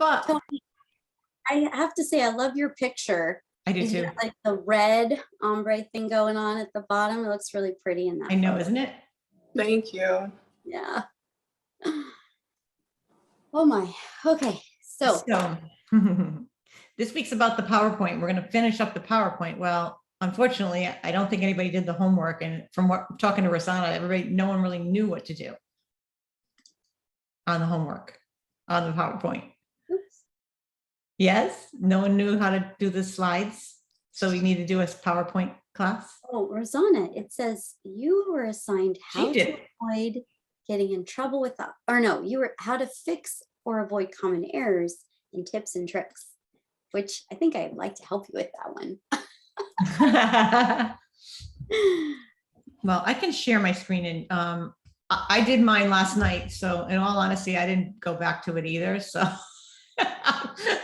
but Tony, I have to say, I love your picture. I do too. Like the red ombre thing going on at the bottom. It looks really pretty in that. I know, photo. isn't it? Thank you. Yeah. Oh my. Okay. So this week's about the PowerPoint. We're going to finish up the PowerPoint. Well, unfortunately, I don't think anybody did the homework. And from what I'm talking to Rosanna, no one really knew what to do on the homework, on the PowerPoint. oops. Yes, no one knew how to do the slides. So we need to do a PowerPoint class. Oh, Rosanna, it says you were assigned how to avoid getting in trouble with that. Or no, you were how to fix or avoid common errors and tips and tricks, which I think I'd like to help you with that one. Well, I can share my screen and I did mine last night. So in all honesty, I didn't go back to it either. So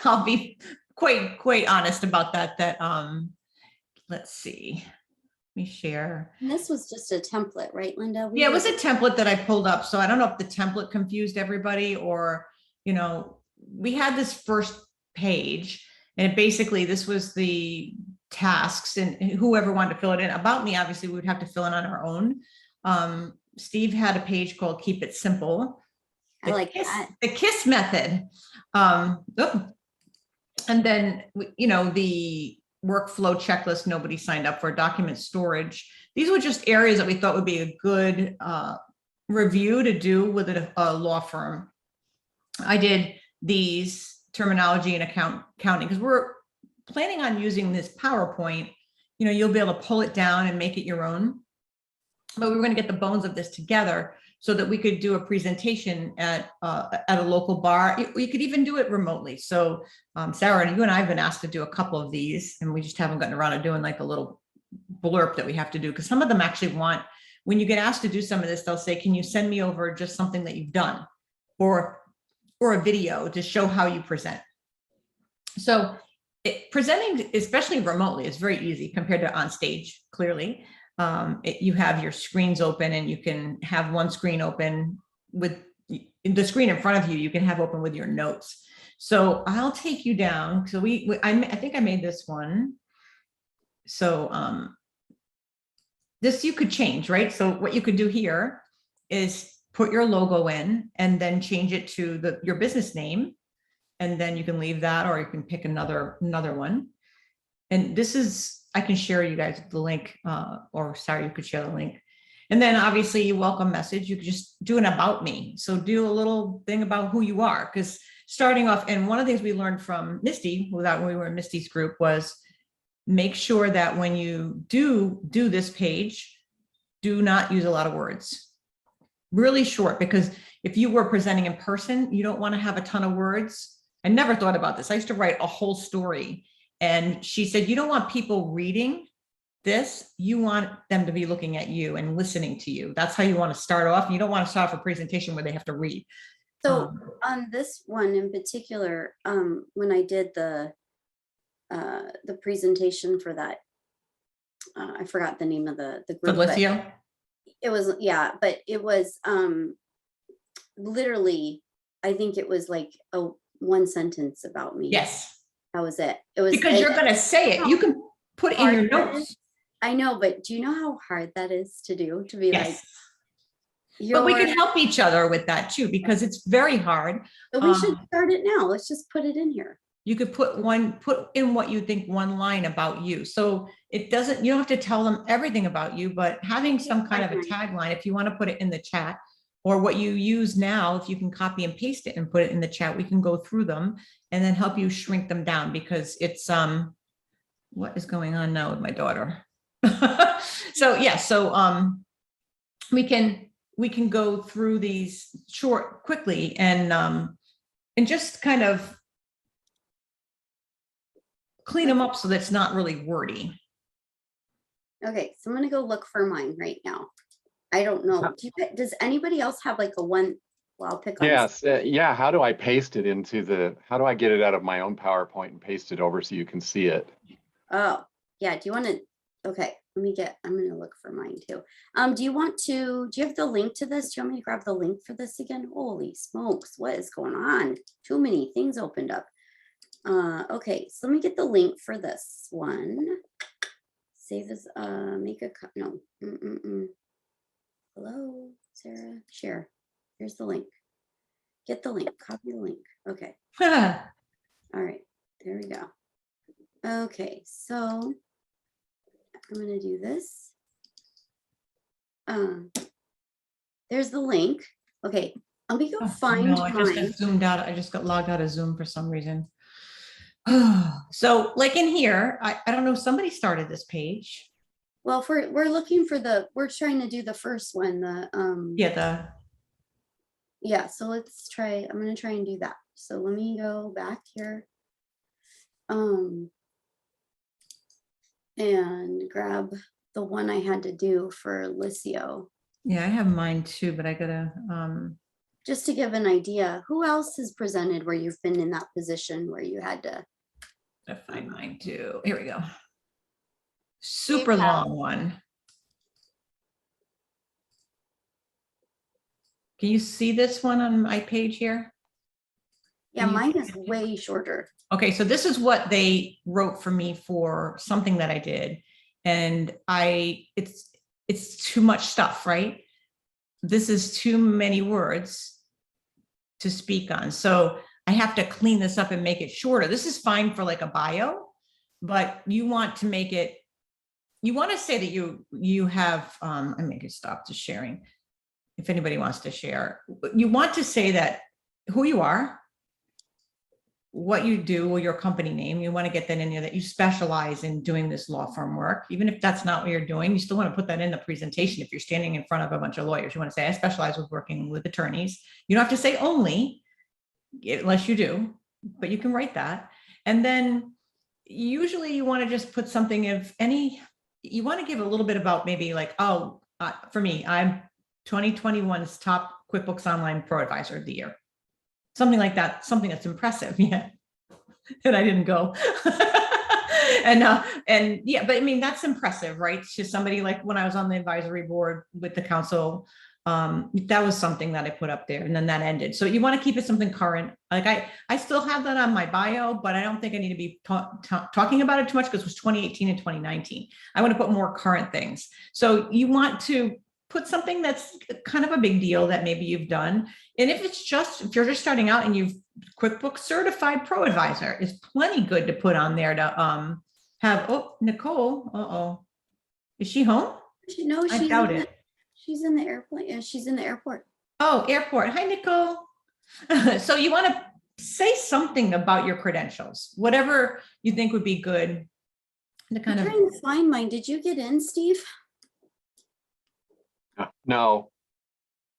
I'll be quite honest about that. Let's see. Let me share. And this was just a template, right, Linda? Yeah, it was a template that I pulled up. So I don't know if the template confused everybody or, we had this first page and basically this was the tasks and whoever wanted to fill it in. About me, obviously, we would have to fill in on our own. Steve had a page called Keep It Simple. I like that. The KISS method. And then, the workflow checklist nobody signed up for, document storage. These were just areas that we thought would be a good review to do with a law firm. I did these terminology and accounting because we're planning on using this PowerPoint. You'll be able to pull it down and make it your own. But we were going to get the bones of this together so that we could do a presentation at a local bar. We could even do it remotely. So Sarah, you and I have been asked to do a couple of these and we just haven't gotten around to doing like a little blurb that we have to do because some of them actually want, when you get asked to do some of this, they'll say, can you send me over just something that you've done or a video to show how you present. So presenting, especially remotely, is very easy compared to on stage, clearly. You have your screens open and you can have one screen open with the screen in front of you, you can have open with your notes. So I'll take you down. So I think I made this one. So this you could change, right? So what you could do here is put your logo in and then change it to your business name. And then you can leave that, or you can pick another one. And this is, I can share you guys the link, or sorry, you could share the link. And then obviously you welcome message, you could just do an about me. So do a little thing about who you are, because starting off, and one of the things we learned from Misty, when we were in Misty's group, was make sure that when you do this page, do not use a lot of words. Really short, because if you were presenting in person, you don't want to have a ton of words. I never thought about this. I used to write a whole story. And she said, you don't want people reading this. You want them to be looking at you and listening to you. That's how you want to start off. You don't want to start off a presentation where they have to read. So on this one in particular, when I did the presentation for that, I forgot the name of the group. Felicio? It was, yeah, but it was literally, I think it was like a one sentence about me. Yes. That was it. It was because you're going to say it. You can put it in your notes. I know, but do you know how hard that is to do? To be yes. Like, but we can help each other with that too, because it's very hard. So we should start it now. Let's just put it in here. You could put in what you think, one line about you. So it doesn't, you don't have to tell them everything about you, but having some kind of a tagline, if you want to put it in the chat, or what you use now, if you can copy and paste it and put it in the chat, we can go through them and then help you shrink them down, because it's, what is going on now with my daughter? So yeah, so we can go through these quickly and just kind of clean them up so that's not really wordy. Okay, so I'm gonna go look for mine right now. I don't know. Does anybody else have like a one? Well, I'll pick on. Yes. Yeah. How do I paste it into how do I get it out of my own PowerPoint and paste it over so you can see it? Oh, yeah. Do you want to Okay, I'm gonna look for mine too. Do you have the link to this? Do you want me to grab the link for this again? Holy smokes, what is going on? Too many things opened up. Okay, so let me get the link for this one. Save as, make a, no. Hello, Sarah, share. Here's the link. Get the link, copy the link. Okay, all right, there we go. Okay, so I'm gonna do this. There's the link. Okay, let me go find No, I just got mine. zoomed out. I just got logged out of Zoom for some reason. So like in here, I don't know, somebody started this page. Well, we're looking for we're trying to do the first one, Yeah, yeah, so let's try, I'm gonna try and do that. So let me go back here. And grab the one I had to do for Licio. yeah, I have mine too, but I gotta, Just to give an idea, who else has presented where you've been in that position where you had to? find mine too. Here we go. Super long one. Can you see this one on my page here? Yeah, mine is way shorter. Okay, so this is what they wrote for me for something that I did. And it's too much stuff, right? This is too many words to speak on. So I have to clean this up and make it shorter. This is fine for like a bio, but you want to make it, you want to say that you have, I make it stop the sharing. If anybody wants to share, you want to say that who you are, what you do, or your company name. You want to get that in there, that you specialize in doing this law firm work. Even if that's not what you're doing, you still want to put that in the presentation. If you're standing in front of a bunch of lawyers, you want to say, I specialize with working with attorneys. You don't have to say only, unless you do, but you can write that. And then usually you want to just put something, if any, you want to give a little bit about maybe like, oh, for me, I'm 2021's top QuickBooks Online Pro Advisor of the year. Something like that, something that's impressive. Yeah. And I didn't go. and yeah, but I mean, that's impressive, right? To somebody like when I was on the advisory board with the council, that was something that I put up there, and then that ended. So you want to keep it something current. Like I still have that on my bio, but I don't think I need to be talking about it too much because it was 2018 and 2019. I want to put more current things. So you want to put something that's kind of a big deal that maybe you've done. And if you're just starting out and you've QuickBooks certified pro advisor, is plenty good to put on there to have, oh, Nicole, is she home? No, I doubt it. She's in the airplane. Yeah, she's in the airport. Oh, airport. Hi, Nicole. So you want to say something about your credentials, whatever you think would be good to kind I'm of. trying to find mine. Did you get in, Steve? No.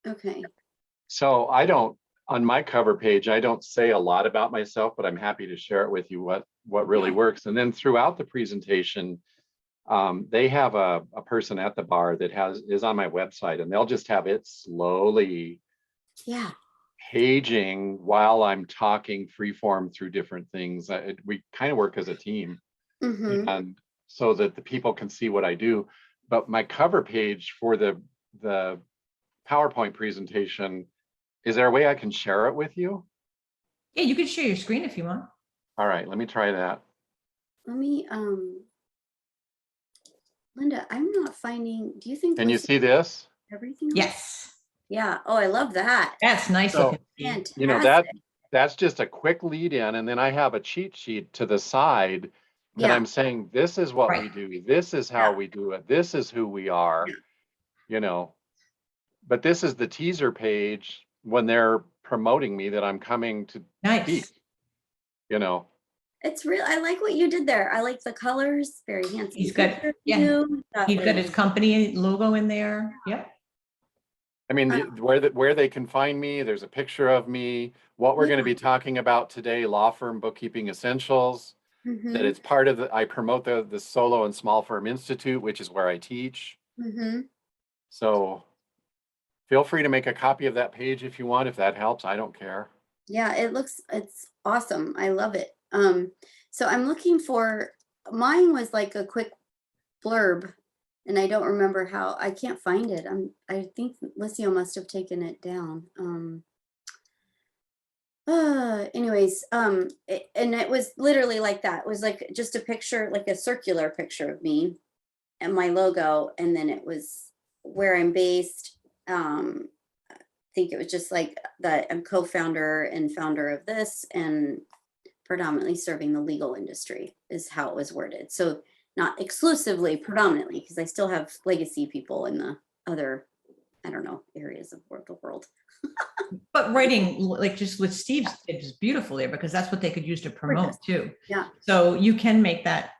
Okay. So on my cover page, I don't say a lot about myself, but I'm happy to share it with you what really works. And then throughout the presentation, they have a person at the bar that is on my website, and they'll just have it slowly paging while I'm talking freeform through different things. We kind of work as a team, and so that the people can see what I do. But my cover page for the PowerPoint presentation, is there a way I can share it with you? Yeah, you can share your screen if you want. All right, let me try that. Let me, Linda, I'm not finding, do you think? Can you see this? Everything? Yes. Yeah. Oh, I love that. That's nice So, looking. Fantastic. you know, that's just a quick lead in, and then I have a cheat sheet to the side that I'm saying, this is what we do. This is how we do it. This is who we are, you know. But this is the teaser page when they're promoting me that I'm coming to speak, you know. It's real. I like what you did there. I like the colors. Very handsome. He's got, he's got his company logo in there. Yep. I mean, where they can find me, there's a picture of me, what we're going to be talking about today, law firm bookkeeping essentials, that it's part of I promote the Solo and Small Firm Institute, which is where I teach. So feel free to make a copy of that page if you want, if that helps. I don't care. Yeah, it's awesome. I love it. So I'm looking for, mine was like a quick blurb, and I don't remember how, I can't find it. I think Licio must have taken it down. Anyways, and it was literally like that. It was like just a picture, like a circular picture of me and my logo, and then it was where I'm based. I think it was just like that I'm co-founder and founder of this, and predominantly serving the legal industry is how it was worded. So not exclusively, predominantly, because I still have legacy people in the other, I don't know, areas of the world. But writing, like just with Steve's, it's beautiful there because that's what they could use to promote too. Yeah. So you can make that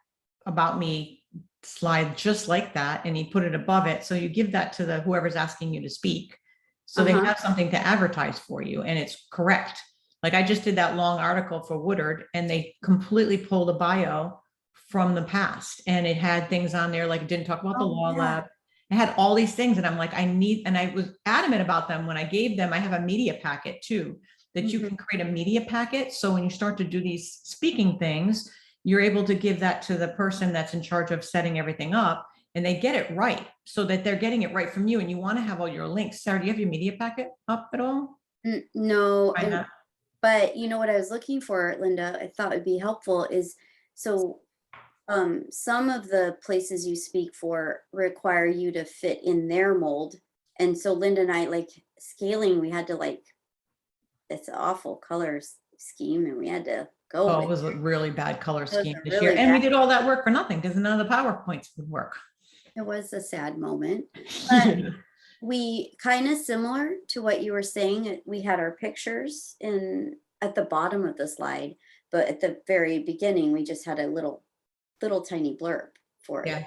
about me slide just like that, and you put it above it. So you give that to the whoever's asking you to speak. So they have something to advertise for you, and it's correct. Like I just did that long article for Woodard, and they completely pulled a bio from the past, and it had things on there like it didn't talk about the law lab. It had all these things, and I'm like, and I was adamant about them when I gave them. I have a media packet too, that you can create a media packet. So when you start to do these speaking things, you're able to give that to the person that's in charge of setting everything up, and they get it right, so that they're getting it right from you. And you want to have all your links. Sarah, do you have your media packet up at all? No, Find that. but you know what I was looking for, Linda, I thought would be helpful is, so some of the places you speak for require you to fit in their mold. And so Linda and I, like scaling, we had to like, it's an awful colors scheme, and we had to go Oh, with it was a really bad color It was scheme a this really year. And we bad- did all that work for nothing because none of the PowerPoints would work. It was a sad moment. But we kind of similar to what you were saying. We had our pictures in at the bottom of the slide, but at the very beginning, we just had a little tiny blurb for Yeah. it.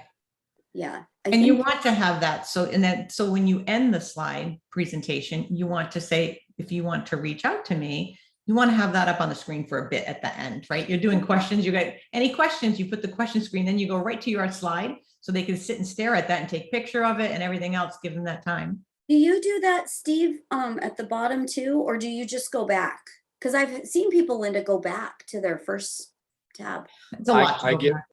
Yeah. And you want to have that. So, so when you end the slide presentation, you want to say, if you want to reach out to me, you want to have that up on the screen for a bit at the end, right? You're doing questions, you got any questions, you put the question screen, then you go right to your slide so they can sit and stare at that and take a picture of it and everything else, give them that time. Do you do that, Steve, at the bottom too, or do you just go back? Because I've seen people, Linda, go back to their first tab. It's a lot to go back.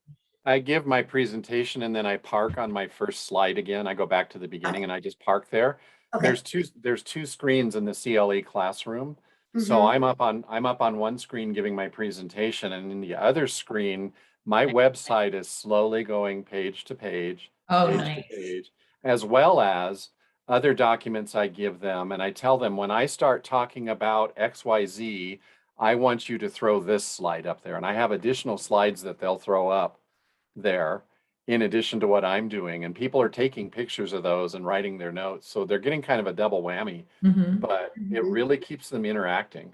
I give my presentation and then I park on my first slide again. I go back to the beginning and I just park there. Okay. There's two screens in the CLE classroom. So I'm up on one screen giving my presentation, and in the other screen, my website is slowly going page to page, nice. to page, as well as other documents I give them. And I tell them, when I start talking about XYZ, I want you to throw this slide up there. And I have additional slides that they'll throw up there in addition to what I'm doing. And people are taking pictures of those and writing their notes. So they're getting kind of a double whammy, but it really keeps them interacting.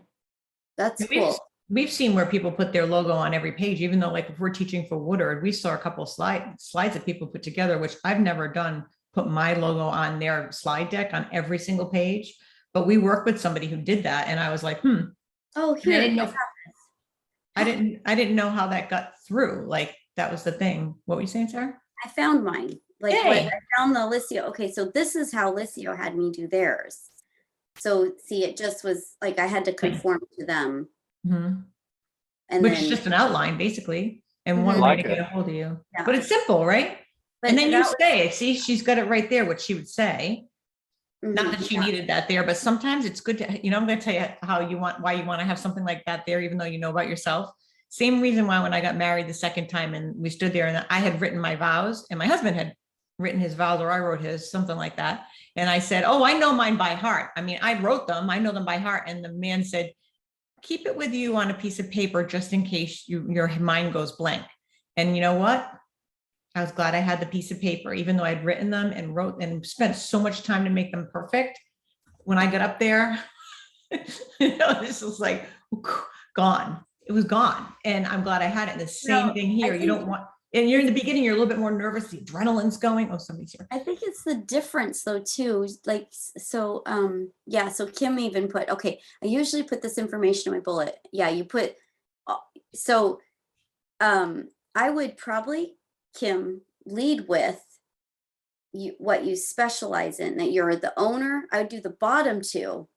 That's cool. We've seen where people put their logo on every page, even though like if we're teaching for Woodard, we saw a couple of slides that people put together, which I've never done, put my logo on their slide deck on every single page. But we worked with somebody who did that. And I was like, Oh, here. I didn't know how that got through. Like that was the thing. What were you saying, Sarah? I found mine. Like I found the Licio. Okay, so this is how Licio had me do theirs. So see, it just was like I had to conform to them. And which is just an outline basically, and one way to get a hold of you. Yeah. But it's simple, right? But and then you say, see, she's got it right there, what she would say. Not that she needed that there, but sometimes it's good to, I'm going to tell you why you want to have something like that there, even though you know about yourself. Same reason why when I got married the second time and we stood there and I had written my vows and my husband had written his vows, or I wrote his, something like that. And I said, oh, I know mine by heart. I mean, I wrote them, I know them by heart. And the man said, keep it with you on a piece of paper, just in case your mind goes blank. And you know what? I was glad I had the piece of paper, even though I'd written them and wrote and spent so much time to make them perfect. When I got up there, this was like gone. It was gone. And I'm glad I had it. And the same thing here. You don't want, and you're in the beginning, you're a little bit more nervous. The adrenaline's going. Oh, somebody's here. I think it's the difference though, too. Like, so, yeah. So Kim even put, okay, I usually put this information in my bullet. Yeah. You put, so, I would probably, Kim, lead with what you specialize in, that you're the owner. I would do the bottom two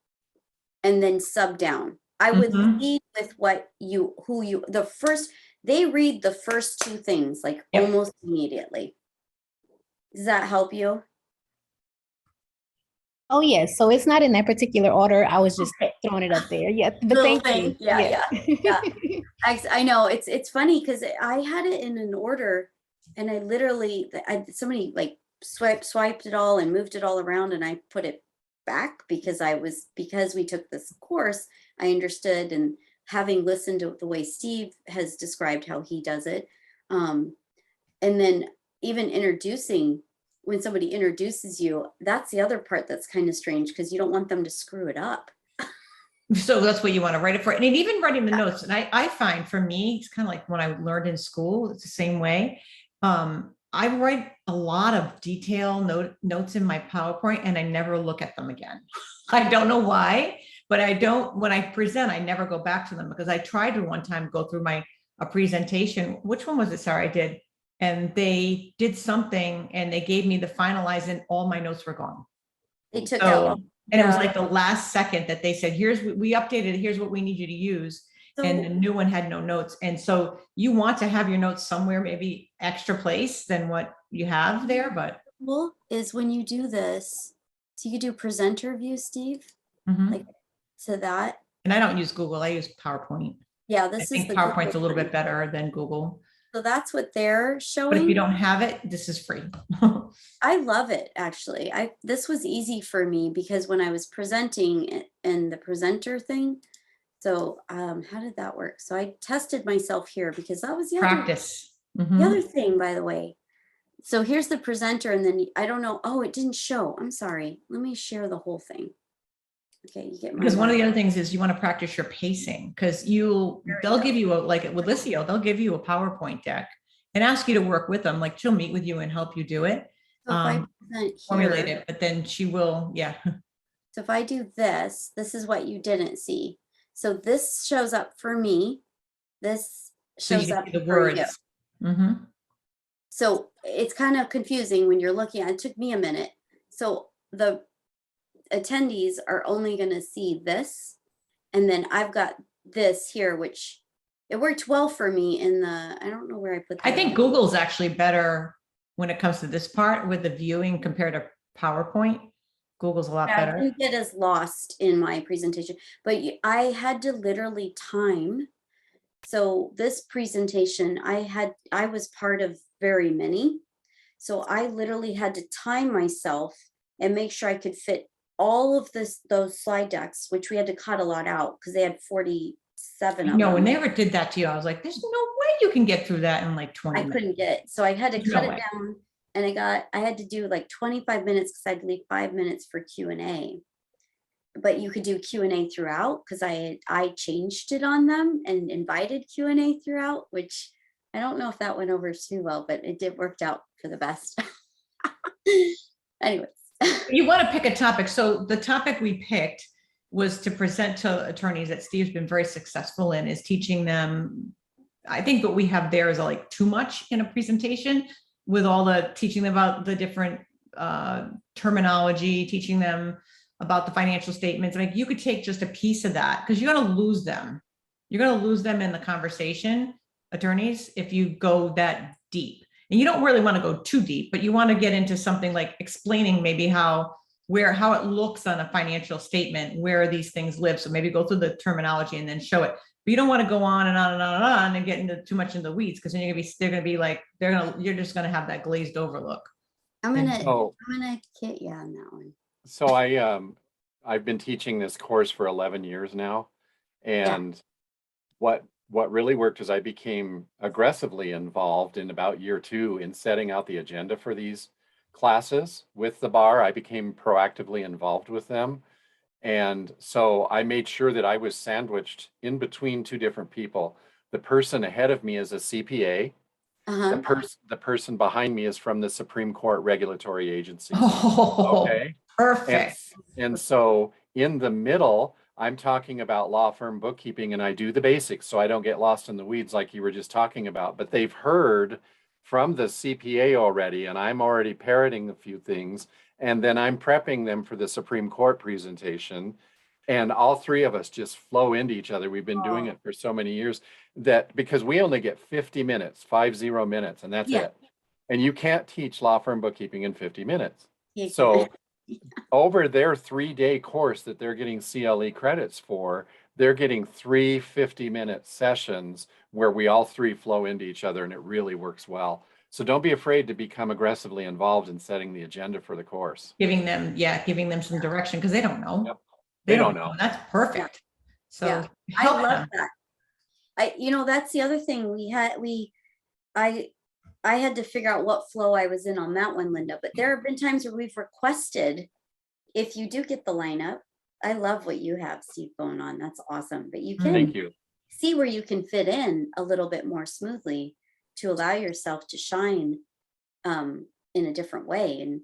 and then sub down. I would lead with the first, they read the first two things like almost immediately. Does that help you? Oh, yes. So it's not in that particular order. I was just throwing it up there. Yeah, but Little thank thing. you. Yeah, yeah. I know it's funny because I had it in an order, and I literally somebody like swiped it all and moved it all around, and I put it back because we took this course, I understood, and having listened to the way Steve has described how he does it, and then even introducing, when somebody introduces you, that's the other part that's kind of strange because you don't want them to screw it up. So that's what you want to write it for. And even writing the notes. And I find for me, it's kind of like when I learned in school, it's the same way. I write a lot of notes in my PowerPoint and I never look at them again. I don't know why, but when I present, I never go back to them because I tried to one time go through a presentation. Which one was it? Sorry, I did. And they did something and they gave me the finalize and all my notes were gone. They took out. And it was like the last second that they said, we updated it, here's what we need you to use. And the new one had no notes. And so you want to have your notes somewhere, maybe extra place than what you have there, but. Well, is when you do this, so you could do presenter view, Steve, like to that. And I don't use Google, I use PowerPoint. Yeah, I think PowerPoint's a little bit better than Google. So that's what they're showing. But if you don't have it, this is free. I love it, actually. This was easy for me because when I was presenting in the presenter thing, so how did that work? So I tested myself here because that was the practice. The other thing, by the way. So here's the presenter, and then I don't know. Oh, it didn't show. I'm sorry. Let me share the whole thing. Okay, you get because one of the other things is you want to practice your pacing because they'll give you like with Licio, they'll give you a PowerPoint deck and ask you to work with them. Like she'll meet with you and help you do it. So if I present formulate here, it, but then she will, yeah. So if I do this is what you didn't see. So this shows up for me. This shows up the for words. you. So it's kind of confusing when you're looking at it. It took me a minute. So the attendees are only going to see this. And then I've got this here, which it worked well for me in the, I don't know where I put that. I think Google's actually better when it comes to this part with the viewing compared to PowerPoint. Google's a lot better. I didn't get as lost in my presentation, but I had to literally time. So this presentation, I was part of very many. So I literally had to time myself and make sure I could fit all of those slide decks, which we had to cut a lot out because they had 47 of them. No, when they ever did that to you, I was like, there's no way you can get through that in like 20 minutes. I couldn't get it. So I had to cut it down, and I had to do like 25 minutes because I'd leave 5 minutes for Q&A. But you could do Q&A throughout because I changed it on them and invited Q&A throughout, which I don't know if that went over too well, but it did worked out for the best. Anyways. You want to pick a topic. So the topic we picked was to present to attorneys that Steve's been very successful in, is teaching them. I think what we have there is like too much in a presentation with all the teaching them about the different terminology, teaching them about the financial statements. Like you could take just a piece of that because you're going to lose them. You're going to lose them in the conversation, attorneys, if you go that deep. And you don't really want to go too deep, but you want to get into something like explaining maybe how it looks on a financial statement, where these things live. So maybe go through the terminology and then show it. But you don't want to go on and on and on and on and get into too much in the weeds, because then you're gonna be like, you're just gonna have that glazed over look. I'm gonna get you on that one. So I've been teaching this course for 11 years now, and what really worked is I became aggressively involved in about year 2 in setting out the agenda for these classes with the bar. I became proactively involved with them. And so I made sure that I was sandwiched in between 2 different people. The person ahead of me is a CPA. The person behind me is from the Supreme Court regulatory agency. Oh, okay. Perfect. And so in the middle, I'm talking about law firm bookkeeping, and I do the basics so I don't get lost in the weeds like you were just talking about. But they've heard from the CPA already, and I'm already parroting a few things, and then I'm prepping them for the Supreme Court presentation. And all 3 of us just flow into each other. We've been doing it for so many years that because we only get 50 minutes, 50 minutes, and that's it. And you can't teach law firm bookkeeping in 50 minutes. You So can't. over their 3-day course that they're getting CLE credits for, they're getting 3 50-minute sessions where we all three flow into each other, and it really works well. So don't be afraid to become aggressively involved in setting the agenda for the course. Giving them some direction because they don't know. Yep. They They don't don't know. That's perfect. So Yeah. I help love them. that. That's the other thing I had to figure out what flow I was in on that one, Linda, but there have been times where we've requested, if you do get the lineup, I love what you have, Steve, going on. That's awesome. But you can Thank you. see where you can fit in a little bit more smoothly to allow yourself to shine in a different way. And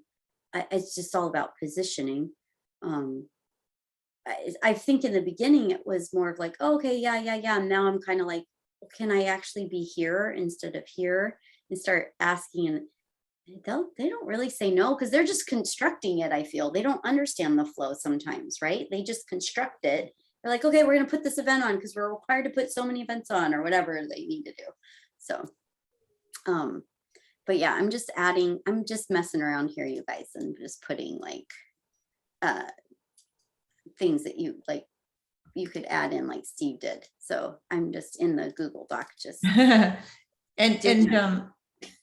it's just all about positioning. I think in the beginning it was more of like, oh, okay, yeah. And now I'm kind of like, can I actually be here instead of here, and start asking, and they don't really say no because they're just constructing it. I feel they don't understand the flow sometimes, right? They just construct it. They're like, okay, we're going to put this event on because we're required to put so many events on, or whatever they need to do. So, but yeah, I'm just messing around here, you guys, and just putting like things that you could add in like Steve did. So I'm just in the Google Doc just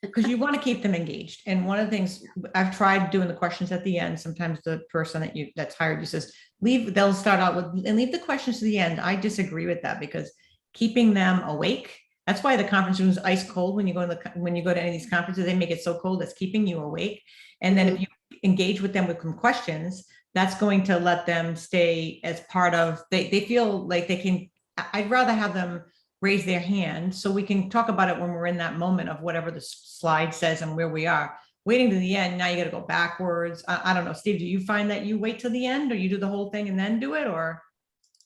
because you want to keep them engaged. And one of the things I've tried doing the questions at the end, sometimes the person that's hired you says, they'll start out with, and leave the questions to the end. I disagree with that because keeping them awake, that's why the conference room is ice cold. When you go to any of these conferences, they make it so cold, it's keeping you awake. And then if you engage with them with some questions, that's going to let them stay as part of, they feel like they can, I'd rather have them raise their hand so we can talk about it when we're in that moment of whatever the slide says and where we are. Waiting to the end, now you got to go backwards. I don't know, Steve, do you find that you wait till the end, or you do the whole thing and then do it, or?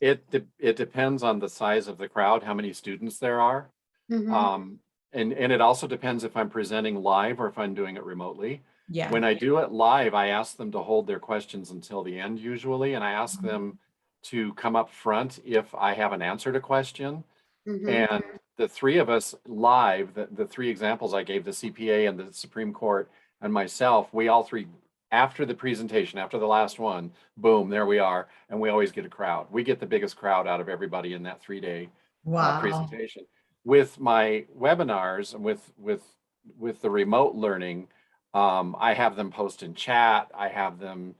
It depends on the size of the crowd, how many students there are. And it also depends if I'm presenting live or if I'm doing it remotely. Yeah. When I do it live, I ask them to hold their questions until the end usually, and I ask them to come up front if I haven't answered a question. And the three of us live, the three examples I gave, the CPA and the Supreme Court and myself, we all three, after the presentation, after the last one, boom, there we are. And we always get a crowd. We get the biggest crowd out of everybody in that 3-day presentation. With my webinars, with the remote learning, I have them post in chat. I have them,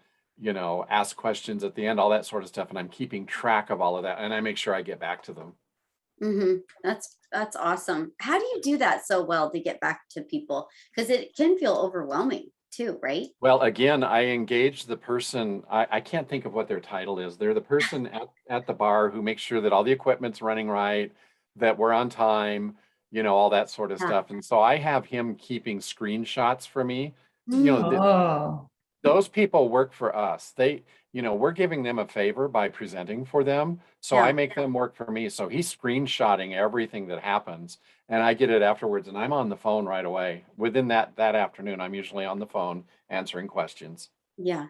ask questions at the end, all that sort of stuff. And I'm keeping track of all of that. And I make sure I get back to them. That's awesome. How do you do that so well to get back to people? Because it can feel overwhelming too, right? Well, again, I engage the person. I can't think of what their title is. They're the person at the bar who makes sure that all the equipment's running right, that we're on time, all that sort of stuff. And so I have him keeping screenshots for me. Those people work for us. We're giving them a favor by presenting for them. So I make them work for me. So he's screenshotting everything that happens, and I get it afterwards, and I'm on the phone right away. Within that afternoon, I'm usually on the phone answering questions. Yeah.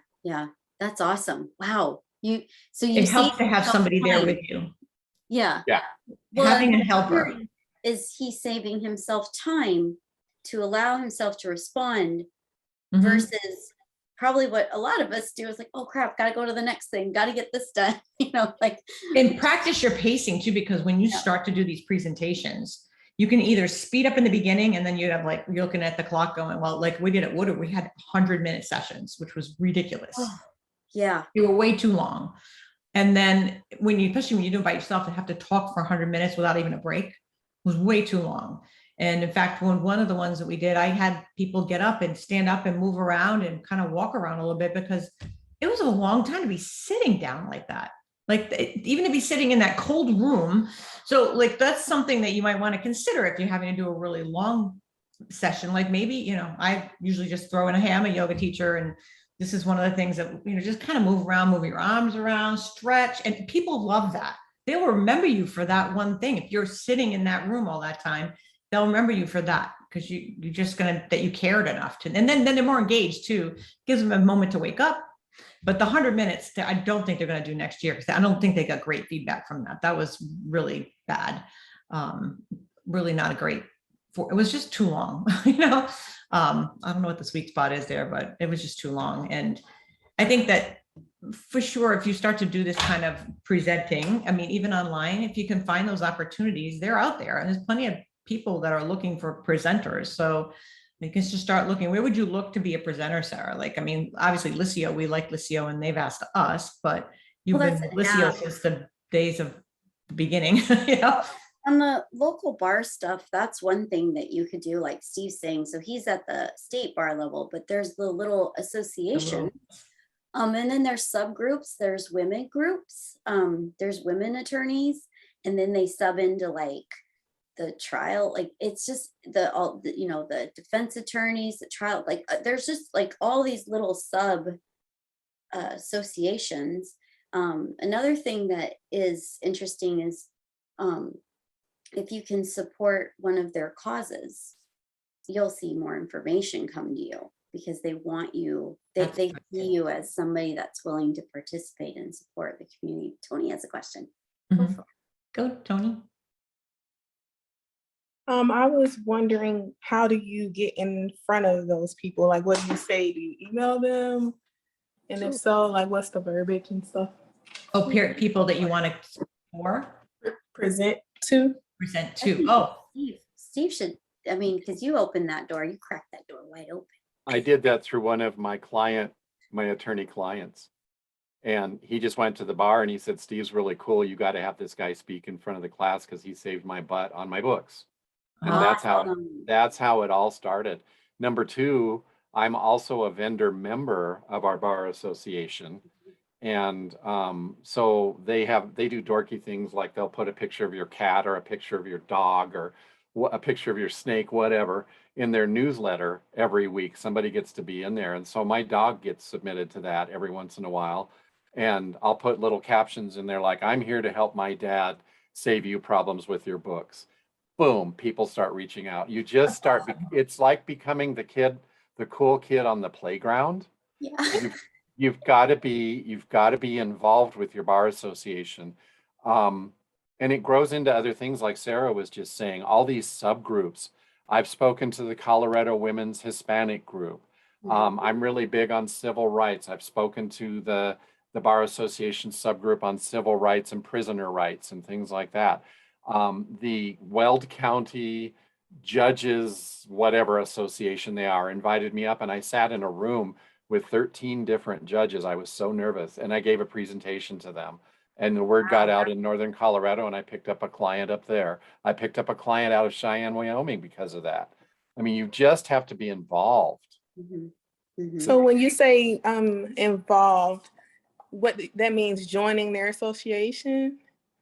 That's awesome. Wow. It helps to have somebody there with you. Yeah. Well, having a helper. Is he saving himself time to allow himself to respond versus probably what a lot of us do is like, oh crap, gotta go to the next thing, gotta get this done, And practice your pacing too, because when you start to do these presentations, you can either speed up in the beginning and then you have you're looking at the clock going, well, like we did at Woodard, we had 100-minute sessions, which was ridiculous. Yeah. You were way too long. And then especially when you do it by yourself and have to talk for 100 minutes without even a break, was way too long. And in fact, one of the ones that we did, I had people get up and stand up and move around and kind of walk around a little bit because it was a long time to be sitting down like that. Even to be sitting in that cold room. So that's something that you might want to consider if you're having to do a really long session. Maybe, I usually just throw in I'm a yoga teacher, and this is one of the things that, just kind of move your arms around, stretch, and people love that. They'll remember you for that one thing. If you're sitting in that room all that time, they'll remember you for that because you're just that you cared enough to, and then they're more engaged too. Gives them a moment to wake up. But the 100 minutes, I don't think they're going to do next year because I don't think they got great feedback from that. That was really bad. Really not a great it was just too long, you know? I don't know what the sweet spot is there, but it was just too long. And I think that for sure, if you start to do this kind of presenting, I mean, even online, if you can find those opportunities, they're out there. And there's plenty of people that are looking for presenters. So you can just start looking. Where would you look to be a presenter, Sarah? Like, I mean, obviously Lisio, we like Lisio and they've asked us, but you've Well, been that's with Lisio since the days of the beginning, you know? on the local bar stuff, that's one thing that you could do, like Steve's saying. So he's at the state bar level, but there's the little association. And then there's subgroups, there's women groups, there's women attorneys, and then they sub into like the trial, like it's just all the, you know, the defense attorneys, the trial, like there's just like all these little sub associations. Another thing that is interesting is if you can support one of their causes, you'll see more information come to you because they want you, they see you as somebody that's willing to participate and support the community. Tony has a question. Go, Tony. I was wondering, how do you get in front of those people? Like, what do you say? Do you email them? And if so, like, what's the verbiage and stuff? Oh, people that you want to Present to? present to. Oh, Steve should, I mean, because you opened that door, you cracked that door wide open. I did that through one of my attorney clients. And he just went to the bar and he said, Steve's really cool. You got to have this guy speak in front of the class because he saved my butt on my books. And that's how it all started. Number two, I'm also a vendor member of our bar association. And so they do dorky things like they'll put a picture of your cat or a picture of your dog or a picture of your snake, whatever, in their newsletter every week. Somebody gets to be in there. And so my dog gets submitted to that every once in a while. And I'll put little captions in there like, I'm here to help my dad save you problems with your books. Boom, people start reaching out. You just start, it's like becoming the cool kid on the playground. Yeah. You've got to be involved with your bar association. And it grows into other things like Sarah was just saying, all these subgroups. I've spoken to the Colorado Women's Hispanic group. I'm really big on civil rights. I've spoken to the Bar Association subgroup on civil rights and prisoner rights and things like that. The Weld County Judges, whatever association they are, invited me up and I sat in a room with 13 different judges. I was so nervous and I gave a presentation to them. And the word got out in Northern Colorado and I picked up a client up there. I picked up a client out of Cheyenne, Wyoming because of that. I mean, you just have to be involved. So when you say involved, what that means, joining their association?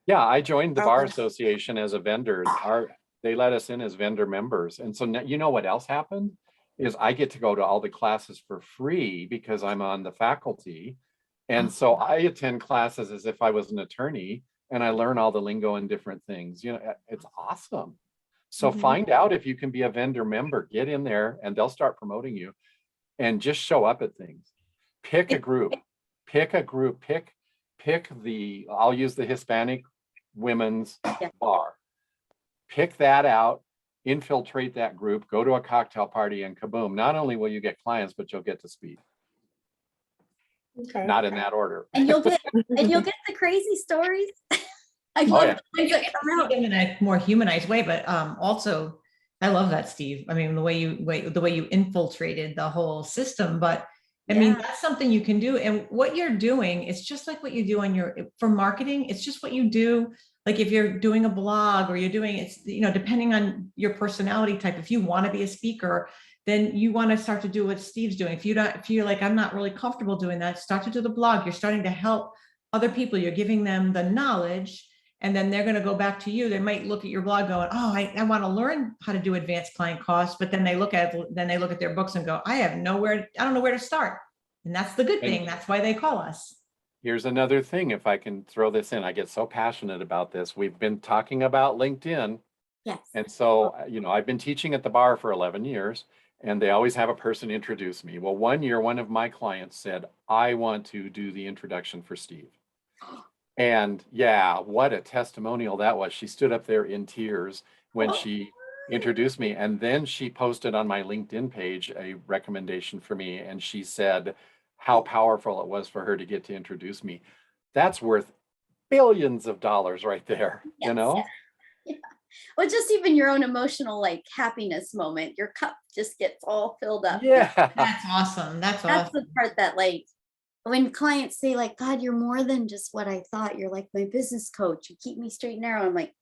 Yeah, I joined the Bar Association as a vendor. They let us in as vendor members. And so now, you know what else happened is I get to go to all the classes for free because I'm on the faculty. And so I attend classes as if I was an attorney and I learn all the lingo and different things. You know, it's awesome. So find out if you can be a vendor member, get in there and they'll start promoting you and just show up at things. Pick a group, pick I'll use the Hispanic women's bar. Pick that out, infiltrate that group, go to a cocktail party and kaboom. Not only will you get clients, but you'll get to speak. Not in that order. And you'll get the crazy stories. I love things that come out in a more humanized way, but also I love that, Steve. I mean, the way you infiltrated the whole system, but I mean, that's something you can do. And what you're doing, it's just like what you do for marketing. It's just what you do. Like if you're doing a blog or you're doing, it's, you know, depending on your personality type, if you want to be a speaker, then you want to start to do what Steve's doing. If you're like, I'm not really comfortable doing that, start to do the blog. You're starting to help other people. You're giving them the knowledge and then they're going to go back to you. They might look at your blog going, oh, I want to learn how to do advanced client costs. But then they look at their books and go, I don't know where to start. And that's the good thing. That's why they call us. Here's another thing, if I can throw this in, I get so passionate about this. We've been talking about LinkedIn. Yes. And so, you know, I've been teaching at the bar for 11 years and they always have a person introduce me. Well, one year, one of my clients said, I want to do the introduction for Steve. And yeah, what a testimonial that was. She stood up there in tears when she introduced me. And then she posted on my LinkedIn page a recommendation for me. And she said how powerful it was for her to get to introduce me. That's worth billions of dollars right there, you Yes. know? Yeah. Well, just even your own emotional like happiness moment, your cup just gets all filled up. Yeah. That's awesome. That's That's awesome. the part that like when clients say like, God, you're more than just what I thought. You're like my business coach. You keep me straight and narrow. I'm like,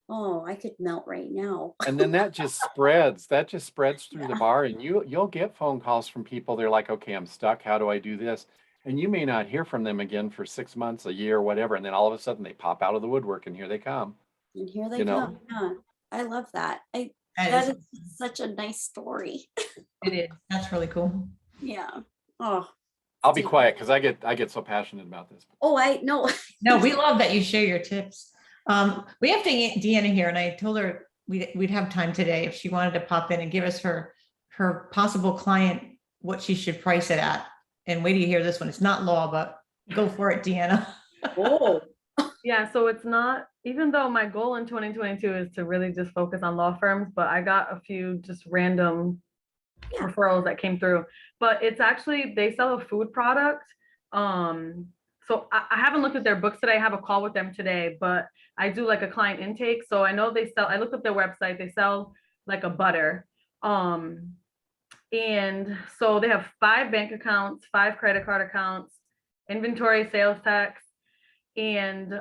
oh, I could melt right now. And then that just spreads through the Yeah. bar, and you'll get phone calls from people. They're like, okay, I'm stuck. How do I do this? And you may not hear from them again for 6 months, a year, whatever. And then all of a sudden they pop out of the woodwork and here they come, And here they you know? come. Yeah. I love that. That That is, is such a nice story. it is. That's really cool. Yeah. Oh, I'll be Steve. quiet because I get so passionate about this. Oh, I know. No, we love that you share your tips. We have Deanna here, and I told her we'd have time today if she wanted to pop in and give us her possible client, what she should price it at. And wait till you hear this one. It's not law, but go for it, Deanna. Oh, Yeah, so it's not, even though my goal in 2022 is to really just focus on law firms, but I got a few just random Yeah. referrals that came through. But it's actually, they sell a food product. So I haven't looked at their books today. I have a call with them today, but I do like a client intake. So I know they sell, I looked up their website, they sell like a butter. And so they have 5 bank accounts, 5 credit card accounts, inventory, sales tax, and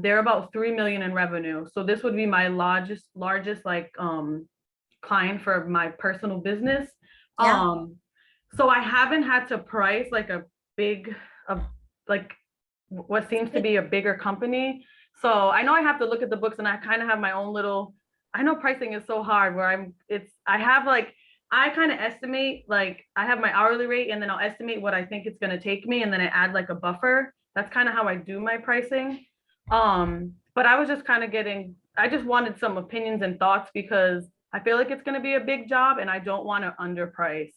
they're about 3 million in revenue. So this would be my largest like client for my personal business. Yeah. So I haven't had to price like a big like what seems to be a bigger company. So I know I have to look at the books, and I kind of have my own little, I know pricing is so hard where I kind of estimate, like I have my hourly rate, and then I'll estimate what I think it's going to take me, and then I add like a buffer. That's kind of how I do my pricing. But I was just kind of I just wanted some opinions and thoughts because I feel like it's going to be a big job and I don't want to underprice.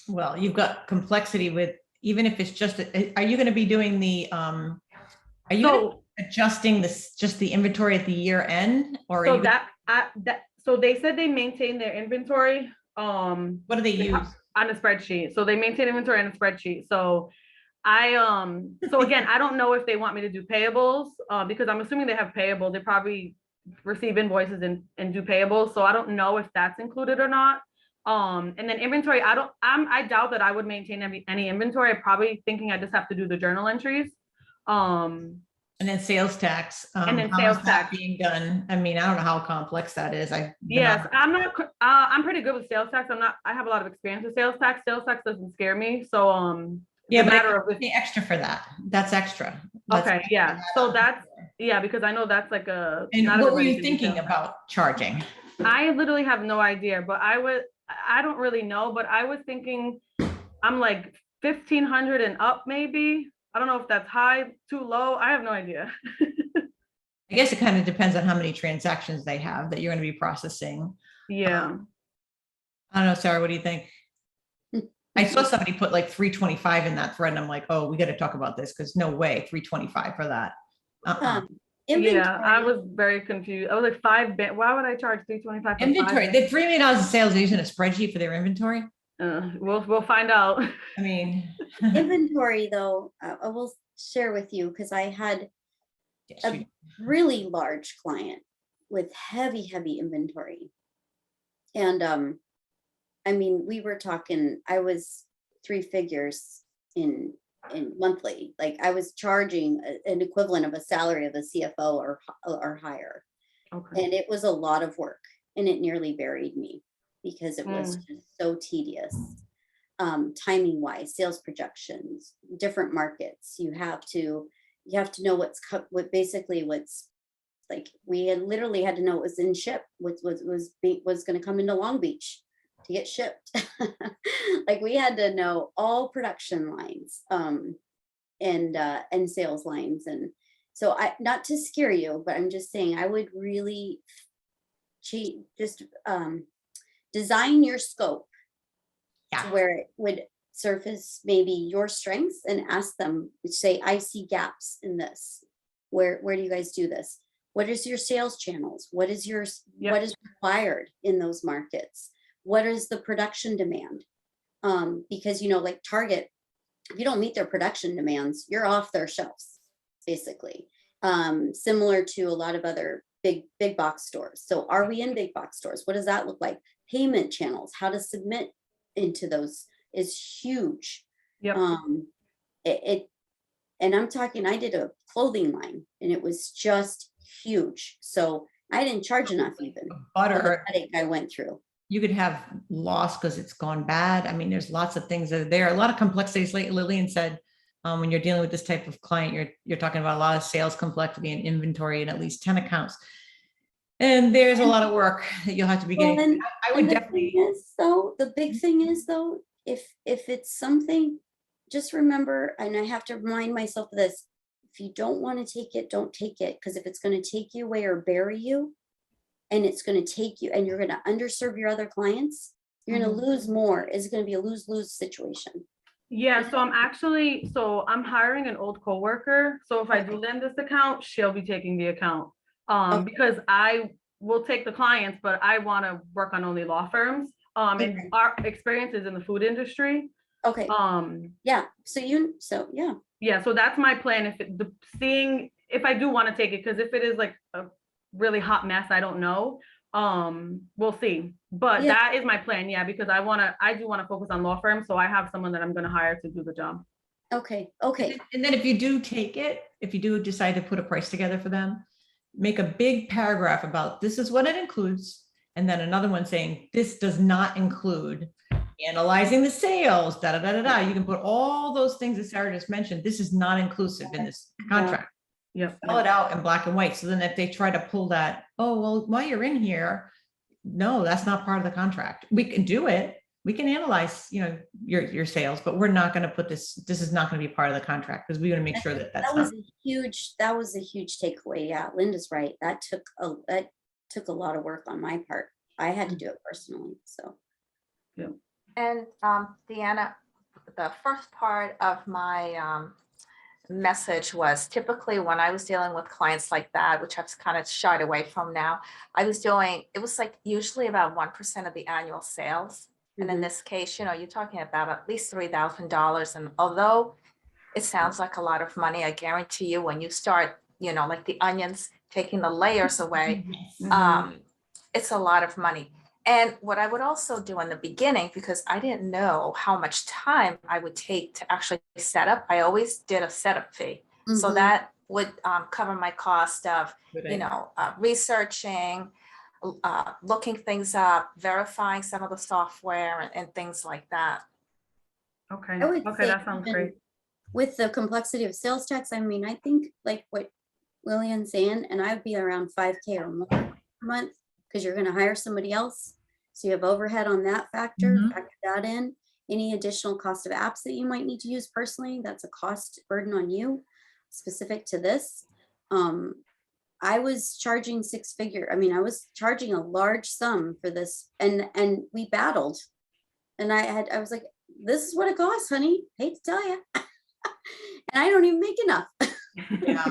Well, you've got complexity with, even if it's just, are you going to be doing the, are you gonna be adjusting this, just the inventory at the year end? Or so so they said they maintain their inventory. What do they use? On a spreadsheet. So they maintain inventory on a spreadsheet. So so again, I don't know if they want me to do payables, because I'm assuming they have payable. They probably receive invoices and do payables. So I don't know if that's included or not. And then inventory, I doubt that I would maintain any inventory. I'm probably thinking I just have to do the journal entries. And then sales tax. And then how sales is that tax being done? I mean, I don't know how complex that is. Yes, I'm pretty good with sales tax. I have a lot of experience with sales tax. Sales tax doesn't scare me. So, yeah, but matter of the extra for that. That's extra. Okay, yeah. So because I know that's like a. And what were you thinking about charging? I literally have no idea, but I don't really know, but I was thinking, I'm like 1,500 and up maybe. I don't know if that's high, too low. I have no idea. I guess it kind of depends on how many transactions they have that you're going to be processing. Yeah. I don't know, Sarah, what do you think? I saw somebody put like 325 in that thread, and I'm like, oh, we got to talk about this because no way 325 for that. Yeah, I was very confused. I was like, why would I charge 325 for inventory? The $3 million of sales, are using a spreadsheet for their inventory? We'll find out. I mean, inventory though, I will share with you because I had a really large client with heavy inventory. And I mean, we were talking, I was 3 figures in monthly. Like I was charging an equivalent of a salary of a CFO or higher. Okay. And it was a lot of work, and it nearly buried me because it was just so tedious. Timing wise, sales projections, different markets. You have to know what's like, we had literally had to know what was in ship, what was going to come into Long Beach to get shipped. Like we had to know all production lines, and sales lines. And so not to scare you, but I'm just saying I would really design your scope to where it would surface maybe your strengths and ask them, say, I see gaps in this. Where do you guys do this? What is your sales channels? What is your what is required in those markets? What is the production demand? Because, you know, like Target, if you don't meet their production demands, you're off their shelves, basically. Similar to a lot of other big box stores. So are we in big box stores? What does that look like? Payment channels, how to submit into those is huge. Yep. And I'm talking, I did a clothing line and it was just huge. So I didn't charge enough even for the Butter, headache I went through. you could have loss because it's gone bad. I mean, there's lots of things that are there, a lot of complexities, like Lillian said. When you're dealing with this type of client, you're talking about a lot of sales complexity and inventory and at least 10 accounts. And there's a lot of work that you'll have to be Well, getting. I would and the definitely. thing is, though, the big thing is, though, if it's something, just remember, and I have to remind myself of this, if you don't want to take it, don't take it. Because if it's going to take you away or bury you, and it's going to take you, and you're going to underserve your other clients, you're going to lose more. It's going to be a lose-lose situation. Yeah, so I'm hiring an old coworker. So if I do lend this account, she'll be taking the account. Because I will take the clients, but I want to work on only law firms. And our experience is in the food industry. Okay. Yeah. Yeah. Yeah. So that's my plan. Seeing if I do want to take it, because if it is like a really hot mess, I don't know. We'll see. But that is my plan. Yeah, because I do want to focus on law firms. So I have someone that I'm going to hire to do the job. Okay. And then if you do take it, if you do decide to put a price together for them, make a big paragraph about this is what it includes. And then another one saying this does not include analyzing the sales, da da da da da. You can put all those things that Sarah just mentioned. This is not inclusive in this contract. Yeah. Spell it out in black and white. So then if they try to pull that, oh, well, while you're in here, no, that's not part of the contract. We can do it. We can analyze, you know, your sales, but we're not going to put this is not going to be part of the contract because we want to make sure that that was a huge takeaway. Yeah, Linda's right. That took a lot of work on my part. I had to do it personally. So yeah. And Deanna, the first part of my message was typically when I was dealing with clients like that, which I've kind of shied away from now, it was like usually about 1% of the annual sales. And in this case, you know, you're talking about at least $3,000. And although it sounds like a lot of money, I guarantee you when you start, you know, like the onions, taking the layers away, it's a lot of money. And what I would also do in the beginning, because I didn't know how much time I would take to actually set up, I always did a setup fee. So that would cover my cost of, you know, researching, looking things up, verifying some of the software and things like that. Okay. I would say That sounds great. With the complexity of sales tax, I mean, I think like what Lillian's saying, and I'd be around 5K or more per month because you're going to hire somebody else. So you have overhead on that factor, factor that in. Any additional cost of apps that you might need to use personally, that's a cost burden on you specific to this. I was charging I was charging a large sum for this and we battled. And I was like, this is what it costs, honey. Hate to tell you. And I don't even make enough. Yeah.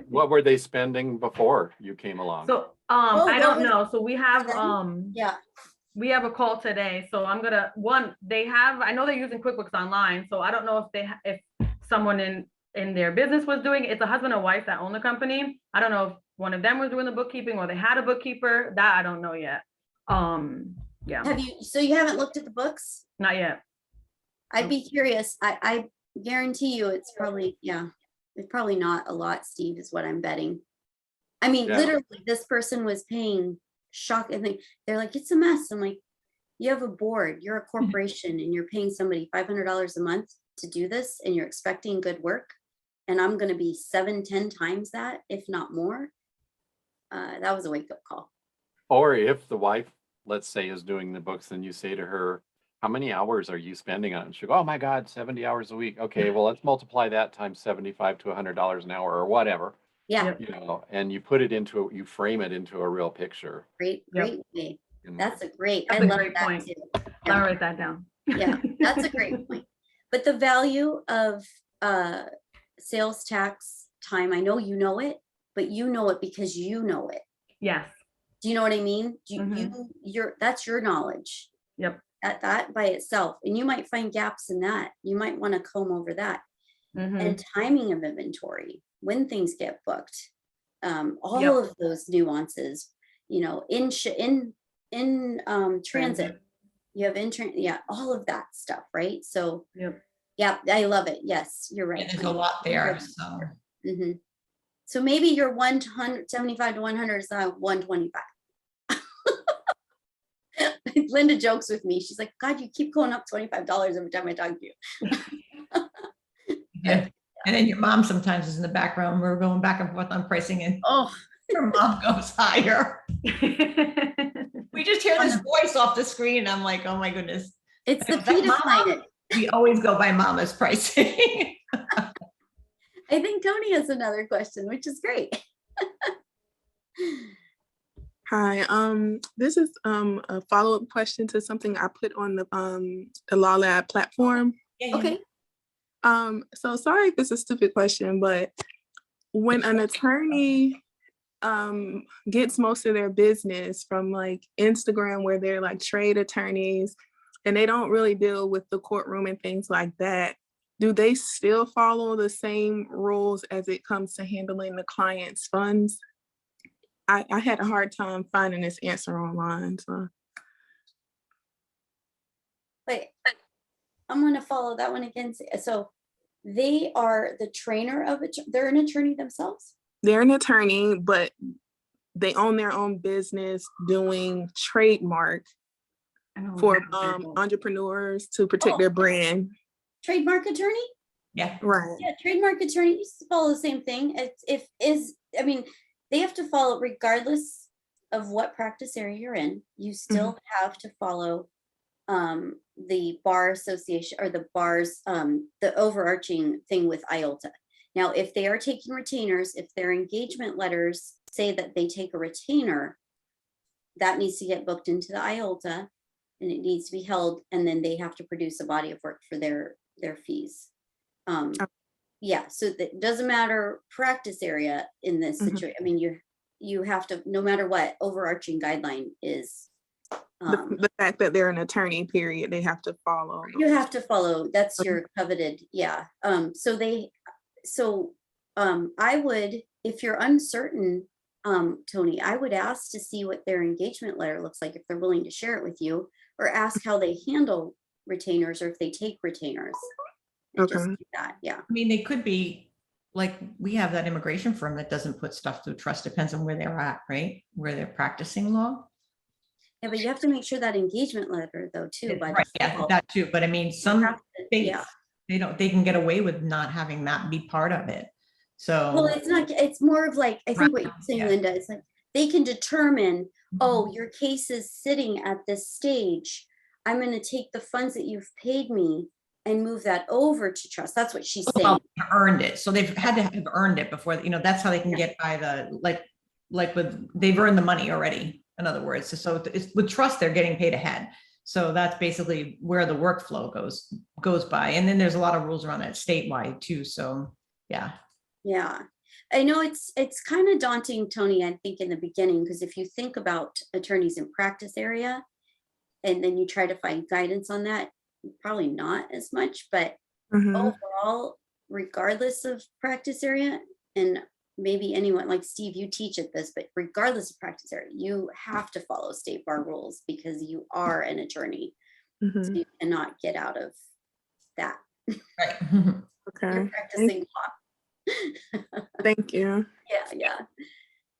What were they spending before you came along? So I don't know. So we have we have a call today. So I'm gonna I know they're using QuickBooks Online. So I don't know if someone in their business was doing it. It's a husband and wife that own the company. I don't know if one of them was doing the bookkeeping or they had a bookkeeper. That I don't know yet. Yeah. So you haven't looked at the books? Not yet. I'd be curious. I guarantee you it's probably not a lot, Steve, is what I'm betting. I mean, literally this person was paying and they're like, it's a mess. I'm like, you have a board, you're a corporation and you're paying somebody $500 a month to do this and you're expecting good work. And I'm going to be 7-10 times that, if not more. That was a wake-up call. Or if the wife, let's say, is doing the books, then you say to her, how many hours are you spending on it? She'll go, oh my God, 70 hours a week. Okay, well, let's multiply that times $75 to $100 an hour or whatever. Yeah. You know, and you frame it into a real picture. Great way. That's a great point. Too. I'll write that down. Yeah, that's a great point. But the value of sales tax time, I know you know it, but you know it because you know it. Yes. Do you know what I mean? Mhm. That's your knowledge. Yep. That by itself. And you might find gaps in that. You might want to comb over that. Mhm. And timing of inventory, when things get booked, all Yep. of those nuances, you know, in transit, you have yeah, all of that stuff, right? So Yep. yeah, I love it. Yes, you're right. And there's a lot there, so. Mhm. So maybe your 175 to 100 is not 125. Linda jokes with me. She's like, God, you keep going up $25 every time I talk to you. Yeah. And then your mom sometimes is in the background. We're going back and forth on pricing and Oh, her mom goes higher. We just hear this voice off the screen and I'm like, oh my goodness. it's the Is that P to Mama? sign it. We always go by mama's pricing. I think Tony has another question, which is great. Hi, this is a follow-up question to something I put on the Law Lab platform. Okay. So sorry if it's a stupid question, but when an attorney gets most of their business from like Instagram, where they're like trade attorneys and they don't really deal with the courtroom and things like that, do they still follow the same rules as it comes to handling the client's funds? I had a hard time finding this answer online. So. Wait, I'm going to follow that one again. So they are the trainer of it. They're an attorney themselves. They're an attorney, but they own their own business doing trademark for entrepreneurs to protect their brand. Trademark attorney? Yeah. Right. Yeah, trademark attorney used to follow the same thing. They have to follow regardless of what practice area you're in. You still have to follow the bar association or the bars, the overarching thing with IOLTA. Now, if they are taking retainers, if their engagement letters say that they take a retainer, that needs to get booked into the IOLTA and it needs to be held, and then they have to produce a body of work for their fees. Yeah, so that doesn't matter practice area in this situation. I mean, you have to, no matter what overarching guideline is. The fact that they're an attorney, period, they have to follow. You have to follow, that's your coveted, yeah. I would, if you're uncertain, Tony, I would ask to see what their engagement letter looks like, if they're willing to share it with you, or ask how they handle retainers or if they take retainers. Okay. Just do that, yeah. I mean, they could be, like, we have that immigration firm that doesn't put stuff through trust, depends on where they're at, right? Where they're practicing law. Yeah, but you have to make sure that engagement letter though, too. By Right, yeah, default. that too, but I mean, some states, Yeah. they can get away with not having that be part of it. Well, So, it's not, it's more of like, I think what you're saying, yeah. Linda, is like, they can determine, oh, your case is sitting at this stage. I'm gonna take the funds that you've paid me and move that over to trust. That's what she's saying. well, they've earned it, so they've had to have earned it before, that's how they can get by the, like they've earned the money already, in other words. So it's with trust, they're getting paid ahead. So that's basically where the workflow goes by. And then there's a lot of rules around that statewide too. So yeah. Yeah, I know it's kind of daunting, Tony, I think in the beginning, because if you think about attorneys in practice area, and then you try to find guidance on that, probably not as much, but overall, regardless of practice area, and maybe anyone like Steve, you teach at this, but regardless of practice area, you have to follow state bar rules because you are an attorney. So you cannot get out of that. Right. Okay. You're practicing law. Thank you. Yeah.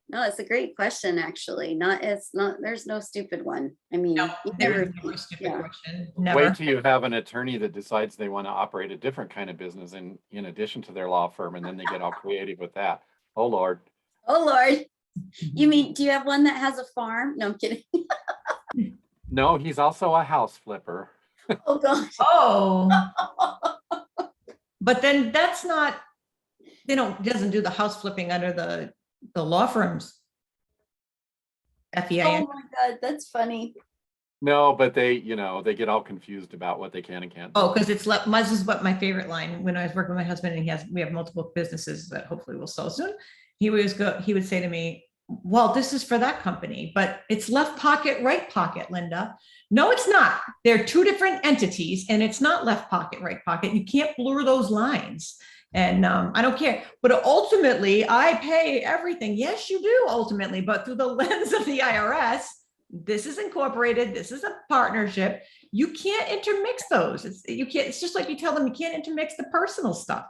No, it's a great question, actually. There's no stupid one. I mean, No, you're- never a stupid yeah. question. Wait Never. till you have an attorney that decides they want to operate a different kind of business in addition to their law firm, and then they get all creative with that. Oh, Lord. Oh, Lord. You mean, do you have one that has a farm? No, I'm kidding. No, he's also a house flipper. Oh, gosh. Oh, but then that's not, doesn't do the house flipping under the law firms. FEA. Oh, my God. That's funny. No, but they get all confused about what they can and can't do. Oh, because this is what my favorite line, when I was working with my husband and we have multiple businesses that hopefully will sell soon. He would say to me, well, this is for that company, but it's left pocket, right pocket, Linda. No, it's not. They're two different entities and it's not left pocket, right pocket. You can't blur those lines. And I don't care. But ultimately, I pay everything. Yes, you do ultimately, but through the lens of the IRS, this is incorporated. This is a partnership. You can't intermix those. You can't. It's just like you tell them you can't intermix the personal stuff.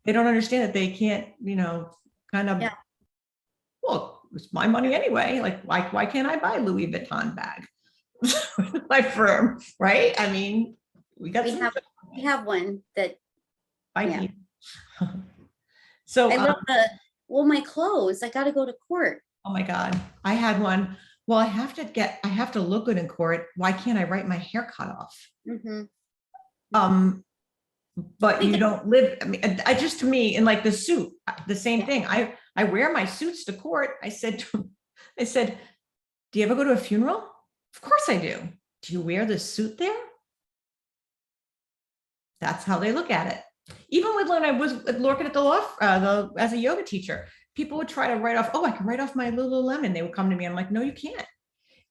They don't understand that they can't, kind of. Yeah. Well, it's my money anyway. Like, why can't I buy Louis Vuitton bag? My firm, right? I mean, we have one that yeah. So I love my clothes. I got to go to court. Oh my God, I had one. Well, I have to look good in court. Why can't I write my hair cut off? But you don't live. I mean, to me, and like the suit, the same thing. I wear my suits to court. I said, do you ever go to a funeral? Of course I do. Do you wear the suit there? That's how they look at it. Even when I was working at the law, as a yoga teacher, people would try to write off, I can write off my Lululemon. They would come to me. I'm like, no, you can't.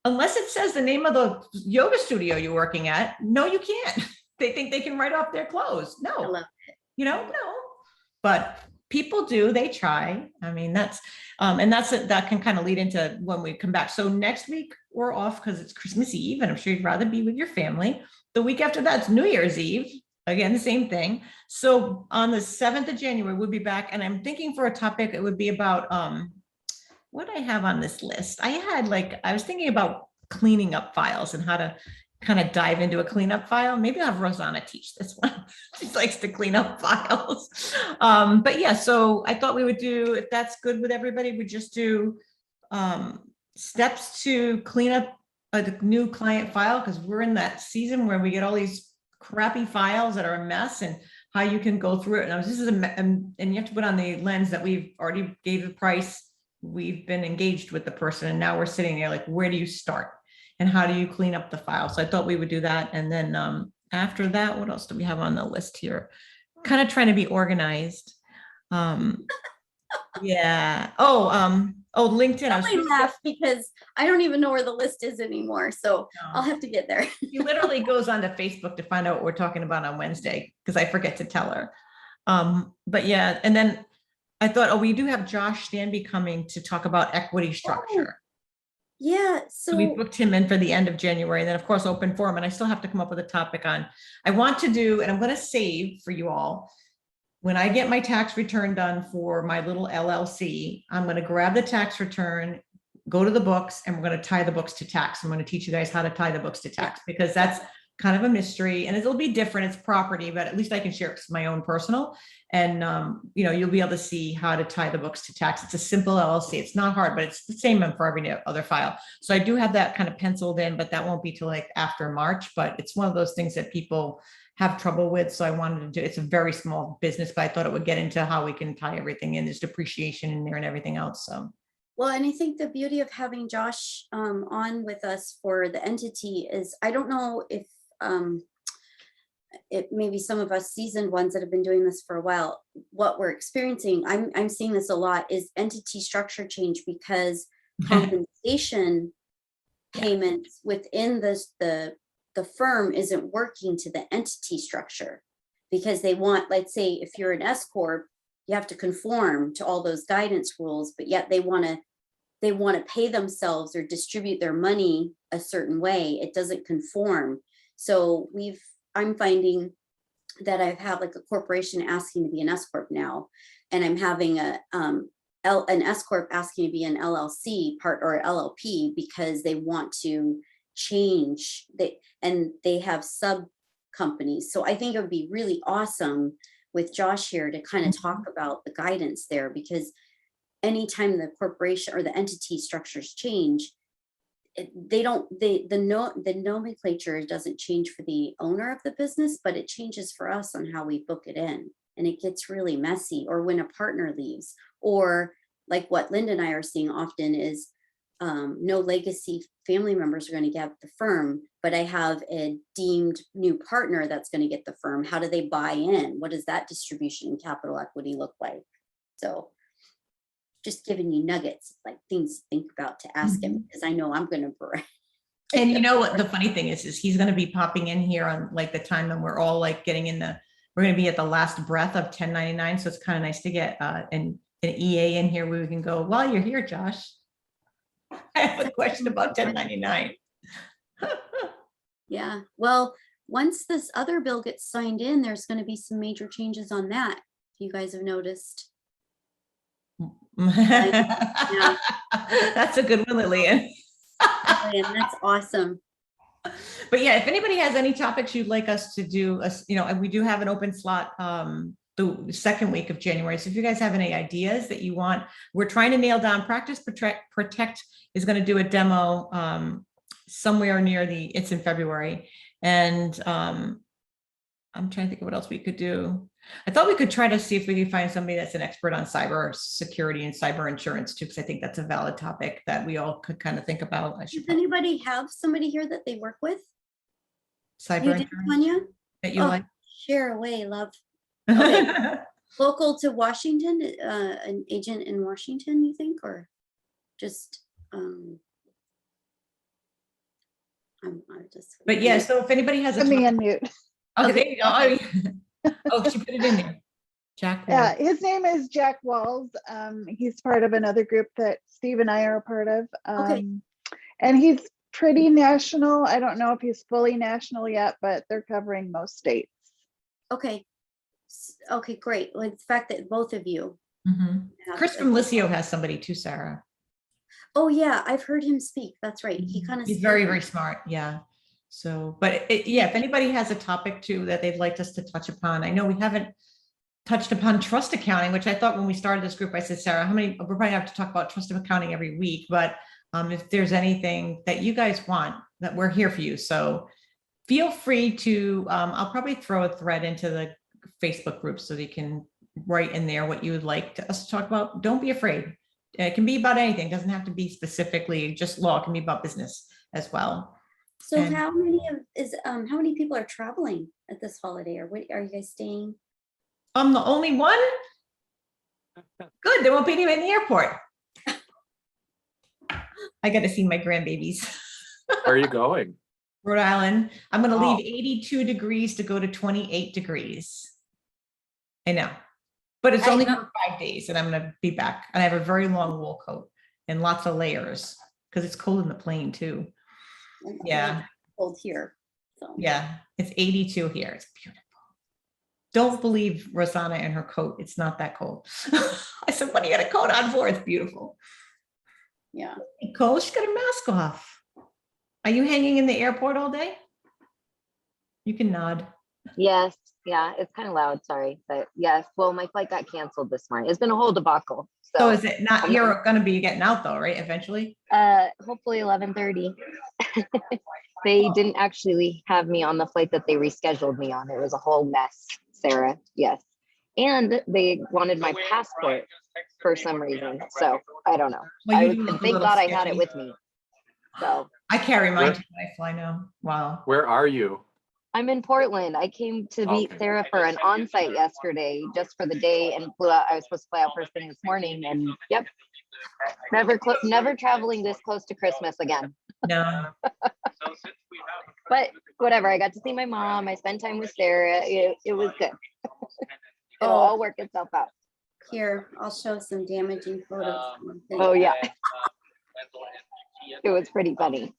Unless it says the name of the yoga studio you're working at. No, you can't. They think they can write off their clothes. No, I love it. No, but people do, they try. I mean, that can kind of lead into when we come back. So next week we're off because it's Christmas Eve and I'm sure you'd rather be with your family. The week after that's New Year's Eve. Again, the same thing. So on the 7th of January, we'll be back. And I'm thinking for a topic, it would be about what I have on this list. I was thinking about cleaning up files and how to kind of dive into a cleanup file. Maybe I'll have Rosanna teach this one. She likes to clean up files. But yeah, so I thought we would do, if that's good with everybody, we just do steps to clean up a new client file, because we're in that season where we get all these crappy files that are a mess, and how you can go through it. Now, this is and you have to put on the lens that we've already gave the price. We've been engaged with the person, and now we're sitting there like, where do you start? And how do you clean up the file? So I thought we would do that. And then after that, what else do we have on the list here? Kind of trying to be organized. Yeah. LinkedIn. I laugh because I don't even know where the list is anymore. So I'll have to get there. She literally goes onto Facebook to find out what we're talking about on Wednesday, because I forget to tell her. But yeah, and then I thought, we do have Josh Stanby coming to talk about equity structure. Yeah. So we booked him in for the end of January, and then of course open forum. And I still have to come up with a topic on, I want to do, and I'm going to save for you all. When I get my tax return done for my little LLC, I'm going to grab the tax return, go to the books, and we're going to tie the books to tax. I'm going to teach you guys how to tie the books to tax, because that's kind of a mystery, and it'll be different. It's property, but at least I can share it's my own personal. And you'll be able to see how to tie the books to tax. It's a simple LLC. It's not hard, but it's the same for every other file. So I do have that kind of penciled in, but that won't be till like after March. But it's one of those things that people have trouble with. So I wanted to do, it's a very small business, but I thought it would get into how we can tie everything in. There's depreciation in there and everything else. So. Well, and I think the beauty of having Josh on with us for the entity is, I don't know if it maybe some of us seasoned ones that have been doing this for a while, what we're experiencing, I'm seeing this a lot, is entity structure change, because compensation payments within the firm isn't working to the entity structure, because they want, let's say if you're an S Corp, you have to conform to all those guidance rules, but yet they want to pay themselves or distribute their money a certain way. It doesn't conform. So I'm finding that I've had like a corporation asking to be an S Corp now, and I'm having an S Corp asking to be an LLC part or LLP, because they want to change and they have sub companies. So I think it would be really awesome with Josh here to kind of talk about the guidance there, because anytime the corporation or the entity structures change, the nomenclature doesn't change for the owner of the business, but it changes for us on how we book it in, and it gets really messy. Or when a partner leaves, or like what Linda and I are seeing often is no legacy family members are going to get the firm, but I have a deemed new partner that's going to get the firm. How do they buy in? What does that distribution and capital equity look like? So just giving you nuggets, like things to think about to ask him, because I know I'm gonna break. And you know what the funny thing is he's going to be popping in here on like the time when we're all like getting in we're going to be at the last breath of 1099. So it's kind of nice to get an EA in here where we can go, while you're here, Josh, I have a question about 1099. Yeah, well, once this other bill gets signed in, there's gonna be some major changes on that, if you guys have noticed. That's a good one, Lillian. And that's awesome. But yeah, if anybody has any topics you'd like us to do, we do have an open slot the second week of January. So if you guys have any ideas that you want, we're trying to nail down. Practice Protect is going to do a demo somewhere near it's in February. And I'm trying to think of what else we could do. I thought we could try to see if we could find somebody that's an expert on cyber security and cyber insurance too, because I think that's a valid topic that we all could kind of think about. Does anybody have somebody here that they work with? Cyber You did, insurance Tanya? that you like? Share away, love. Okay. Local to Washington, an agent in Washington, you think, or just But yeah, so if anybody has a Put me on mute. okay, there you go. Oh, she put it in there. Jack Yeah, Wall. his name is Jack Walls. He's part of another group that Steve and I are a part of. Okay. And he's pretty national. I don't know if he's fully national yet, but they're covering most states. Okay. Okay, great. Like the fact that both of you. Chris from Lisio has somebody too, Sarah. Oh yeah, I've heard him speak. That's right. He kind of. He's very, very smart. Yeah. So, but yeah, if anybody has a topic too that they'd like us to touch upon, I know we haven't touched upon trust accounting, which I thought when we started this group, I said, Sarah, we're probably have to talk about trust accounting every week, but if there's anything that you guys want, that we're here for you. So feel free to, I'll probably throw a thread into the Facebook group so that you can write in there what you would like us to talk about. Don't be afraid. It can be about anything. It doesn't have to be specifically just law. It can be about business as well. So And- how many people are traveling at this holiday, or what are you guys staying? I'm the only one. Good. There won't be anyone in the airport. I got to see my grandbabies. Where are you going? Rhode Island. I'm going to Oh. leave 82 degrees to go to 28 degrees. I know, but it's only for 5 days and I'm going to be back. And I have a very long wool coat and lots of layers because it's cold in the plane too. Yeah. Cold here. So. Yeah. It's 82 here. It's beautiful. Don't believe Rosanna and her coat. It's not that cold. I said, what do you got a coat on for? It's beautiful. Yeah. Hey, Cole, she's got her mask off. Are you hanging in the airport all day? You can nod. Yes, yeah, it's kind of loud, sorry, but yes. Well, my flight got canceled this morning. It's been a whole debacle. So is it not, you're going to be getting out though, right? Eventually? Hopefully 11:30. They didn't actually have me on the flight that they rescheduled me on. It was a whole mess, Sarah. Yes. And they wanted my passport for some reason. So I don't know. Well, you do look a Thank little God I had sketchy. it with me. So I carry mine Where- too when I fly now. Wow. Where are you? I'm in Portland. I came to meet Okay. Sarah for an on-site yesterday, just for the day, and flew out. I was supposed to fly out first thing this morning, and yep, never traveling this close to Christmas again. No. But whatever. I got to see my mom. I spent time with Sarah. It was good. It'll all work itself out. Here, I'll show some damaging photos. Oh yeah, it was pretty funny.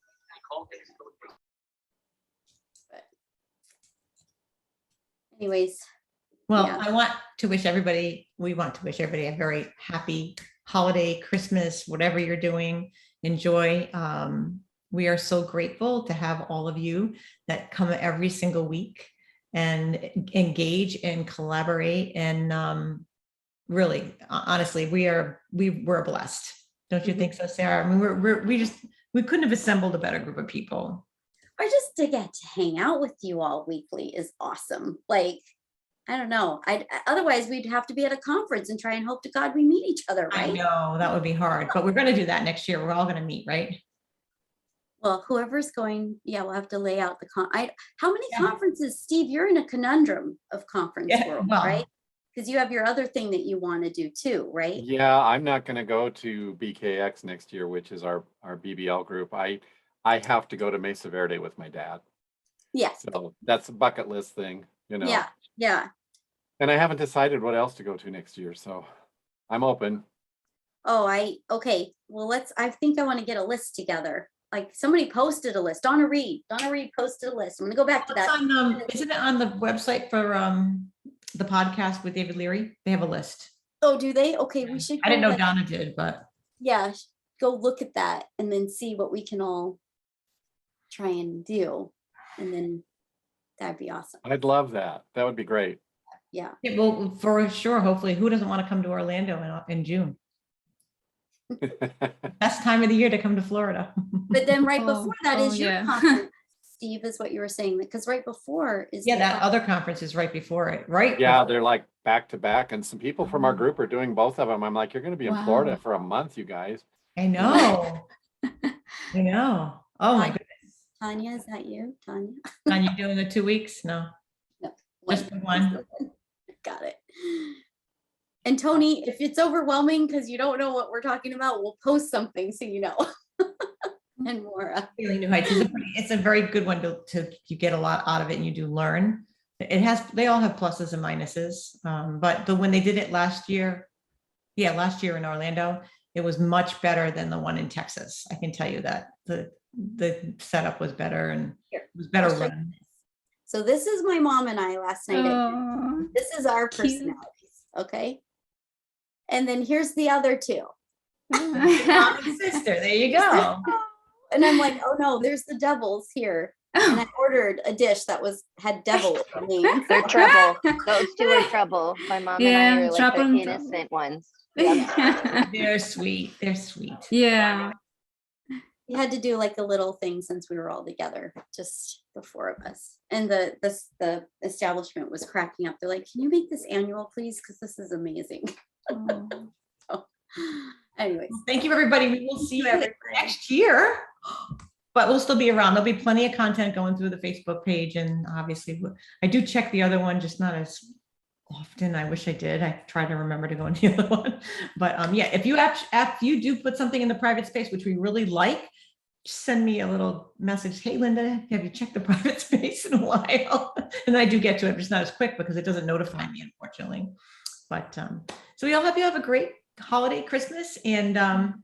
Anyways, Well, Yeah. we want to wish everybody a very happy holiday, Christmas, whatever you're doing, enjoy. We are so grateful to have all of you that come every single week and engage and collaborate. And really, honestly, we're blessed. Don't you think so, Sarah? I mean, we couldn't have assembled a better group of people. or just to get to hang out with you all weekly is awesome. Like, I don't know. Otherwise we'd have to be at a conference and try and hope to God we meet each other, I right? know that would be hard, but we're going to do that next year. We're all going to meet, right? Well, whoever's going, yeah, we'll have to lay out the how many Yeah. conferences, Steve? You're in a conundrum of conference Yeah, world, well, right? because you have your other thing that you want to do too, right? Yeah, I'm not going to go to BKX next year, which is our BBL group. I have to go to Mesa Verde with my dad. Yeah. So that's a bucket list thing, you know. Yeah. Yeah. And I haven't decided what else to go to next year, so I'm open. Oh, okay. Well, I think I want to get a list together. Like somebody posted a list. Donna Reed posted a list. I'm gonna go back to It's that. on, isn't it on the website for the podcast with David Leary? They have a list. Oh, do they? Okay, we should. I didn't go, know like, Donna did, but yeah, go look at that and then see what we can all try and do. And then that'd be awesome. I'd love that. That would be great. Yeah. yeah, well, for sure, hopefully, who doesn't want to come to Orlando in June? Best time of the year to come to Florida. But then right before that is your yeah. conference, Steve, is what you were saying, because right before is Yeah, the that other conference is right before it, right? Yeah, they're like back to back, and some people from our group are doing both of them. I'm like, you're going to be in Florida Wow. for a month, you guys. I know. I know. Oh my goodness. Tanya, is that you, Tanya? Are you doing the 2 weeks? No. Just the one. Got it. And Tony, if it's overwhelming because you don't know what we're talking about, we'll post something so you know. And Maura. Feeling New Heights is it's a very good one to you get a lot out of it and you do learn. They all have pluses and minuses. But when they did it last year in Orlando, it was much better than the one in Texas. I can tell you that the setup was better and it was better run. So this is my mom and I last night. Oh, This is our cute. personalities, okay? And then here's the other two. Mom and sister, there you go. And I'm like, oh no, there's the devils here. And I ordered a dish that had devil names. They're trouble. Those two are trouble. My mom and I Yeah, are like trouble the and innocent ones. Yep. They're sweet. They're sweet. Yeah. We had to do like a little thing since we were all together, just the four of us. And the establishment was cracking up. They're like, can you make this annual, please? Because this is amazing. So, anyways, Thank you, everybody. We will see you next year, but we'll still be around. There'll be plenty of content going through the Facebook page. And obviously I do check the other one, just not as often. I wish I did. I try to remember to go into the other one. But yeah, if you do put something in the private space, which we really like, just send me a little message. Hey, Linda, have you checked the private space in a while? And I do get to it, but it's not as quick because it doesn't notify me, unfortunately. But so we all hope you have a great holiday, Christmas, and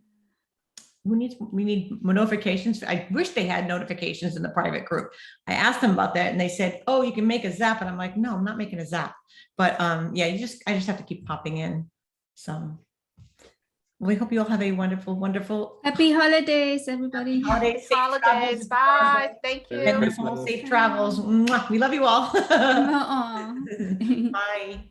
we need notifications. I wish they had notifications in the private group. I asked them about that and they said, oh, you can make a zap. And I'm like, no, I'm not making a zap. But yeah, I just have to keep popping in. So we hope you all have a wonderful, wonderful Happy holidays, everybody. holiday. Safe Holidays. travels. Bye. Thank you. Merry Wonderful, Christmas. safe travels. Mwah. We love you all. Oh. Bye.